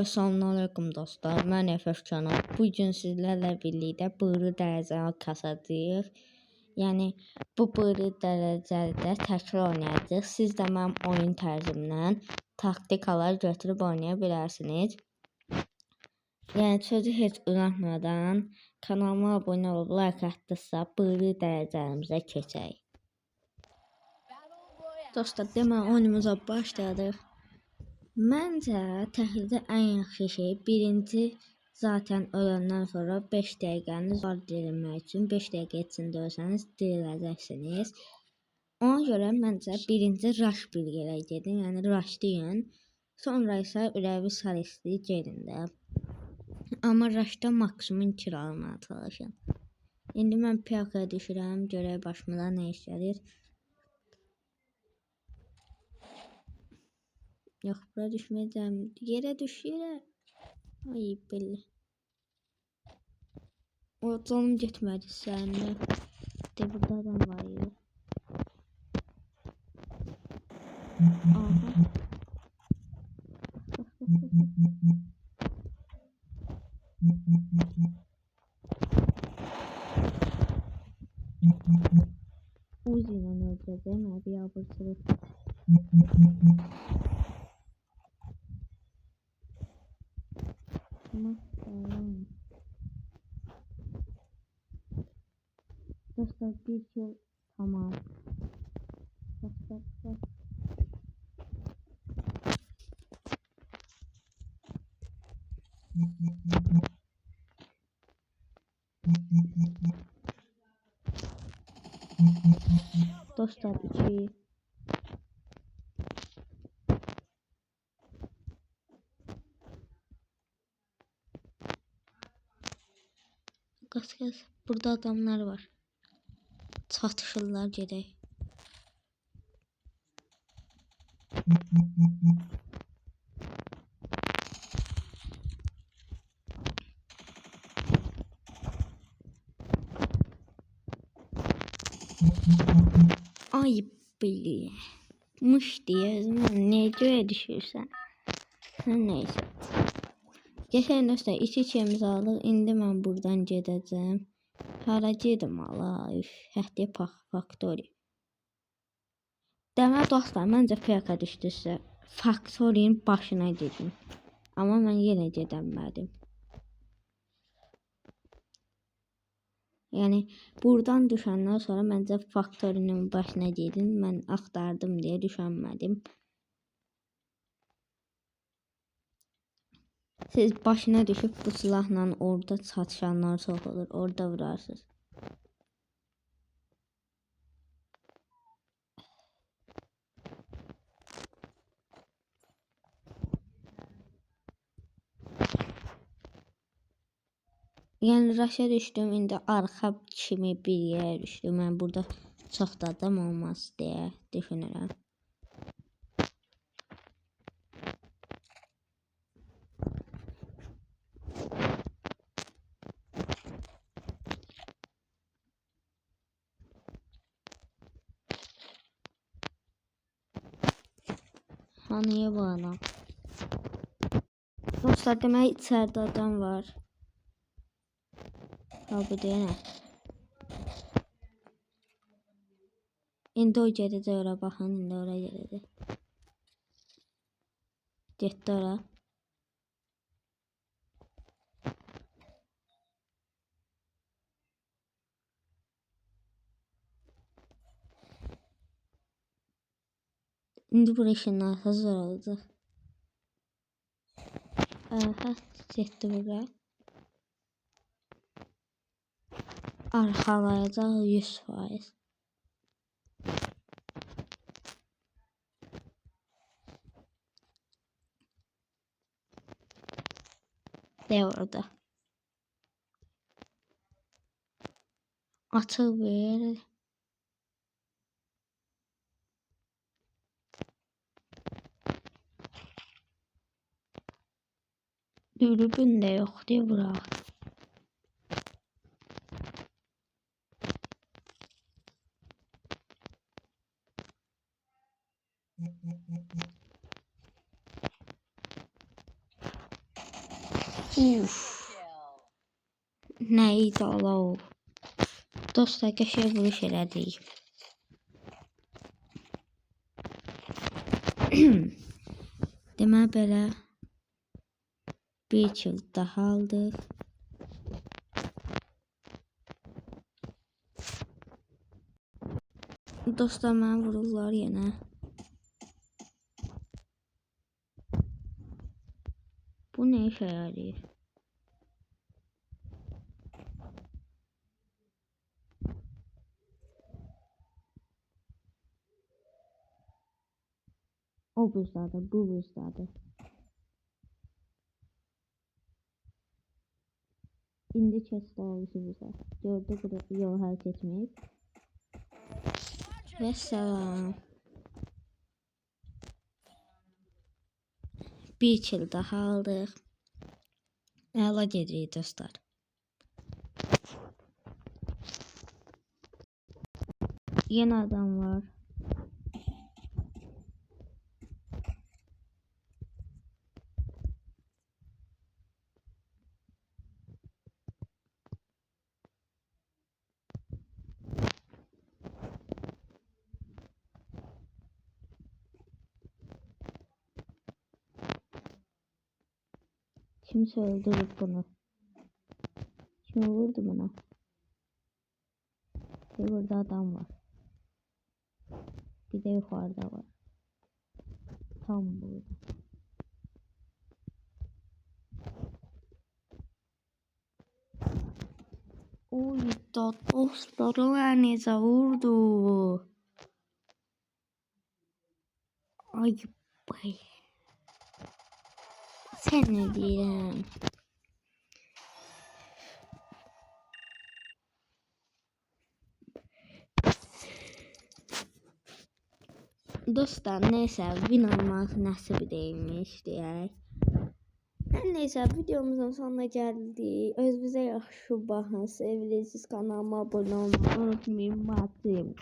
Salamünaleyküm dostlar. Mən Efəşkanam. Bu gün sizlərlə birlikdə buyruq dərəcəni kasacağıq. Yəni bu buyruq dərəcədə təkrar oynayacağıq. Siz də mənim oyun tərzimdən taktikalar götürüb oynaya bilərsiniz. Yəni sözü heç uzatmadan kanalıma abunə olub like atdısa buyruq dərəcəmizə keçək. Dostlar, demək oyunumuza başladıq. Məncə təhlildə ən yaxşı şey birinci zaten öləndən sonra 5 dəqiqəniz var dirilmək üçün. 5 dəqiqə içində ölsəniz diriləcəksiniz. Ona görə məncə birinci rush bilgilə gedin, yəni rushlayın. Sonra isə ürəvi sarıstı gedin də. Amma rushda maksimum kill almaya çalışın. İndi mən piyakaya düşürəm, görək başımıza nə iş gəlir. Yox, bura düşməyəcəm. Yerə düş, yerə. Ay, belli. O canım getmədi səninlə. De, burada adam var ya. Aha. Uzi ilə öləcəyəm, abi yabırsırıq. Dostlar, bir kill tamam. Bak. Dostlar, 2. Qas. Burada adamlar var. Çatışırlar, gedək. Ay bili. Mış diye ne göğe düşürsən. Neyse. Geçen dostlar içimizi alır. İndi mən buradan gedəcəm. Hara gedim ala. Həhdiyə Factory. Demək dostlar, məncə piyaka düşdüsə Factory'nin başına gedim. Amma mən yenə gedəmədim. Yəni buradan düşəndən sonra məncə Factory'nin başına gedin. Mən axtardım deyə düşənmədim. Siz başına düşüb bu silahla orada çatışanlar çox olur. Orada vurarsınız. Yəni raşa düşdüm, indi arxa kimi bir yerə düşdüm. Mən burada çox da adam olmaz deyə düşünürəm. Hanıya bu adam? Dostlar, demək içəridə adam var. Ha, bu deyənə. İndi o gedəcək ora, baxın, indi ora gedəcək. Getdi ora. İndi bu işin hazır olacaq. Aha, getdi bura. Arxalayacaq 100%. De orada. Açıq ver. Dürbün də yoxdur bura. Uf. Neydi ala o? Dostlar qəşəng vuruş elədik. Demək belə bir kill daha aldıq. Dostlar mənə vururlar yenə. Bu ne işe yarıyor? O buzdadır, bu buzdadır. İndi kesti avcı bize. Gördü burada yol hareket etmeyip. Ve selam. Bir kill daha aldık. Əla gedirik dostlar. Yeni adam var. Kimse öldürüp bunu. Kim vurdu bana? Burada adam var. Bir de yukarıda var. Tam burada. Oy dostlar o neyse vurdu. Ay bay. Sen ne diyeyim? Dostlar neyse win almak nasip değilmiş diyerek. Neyse videomuzun sonuna geldi. Özünüze yaxşı baxın. Sevgilisiz kanalıma abone olmayı unutmayın.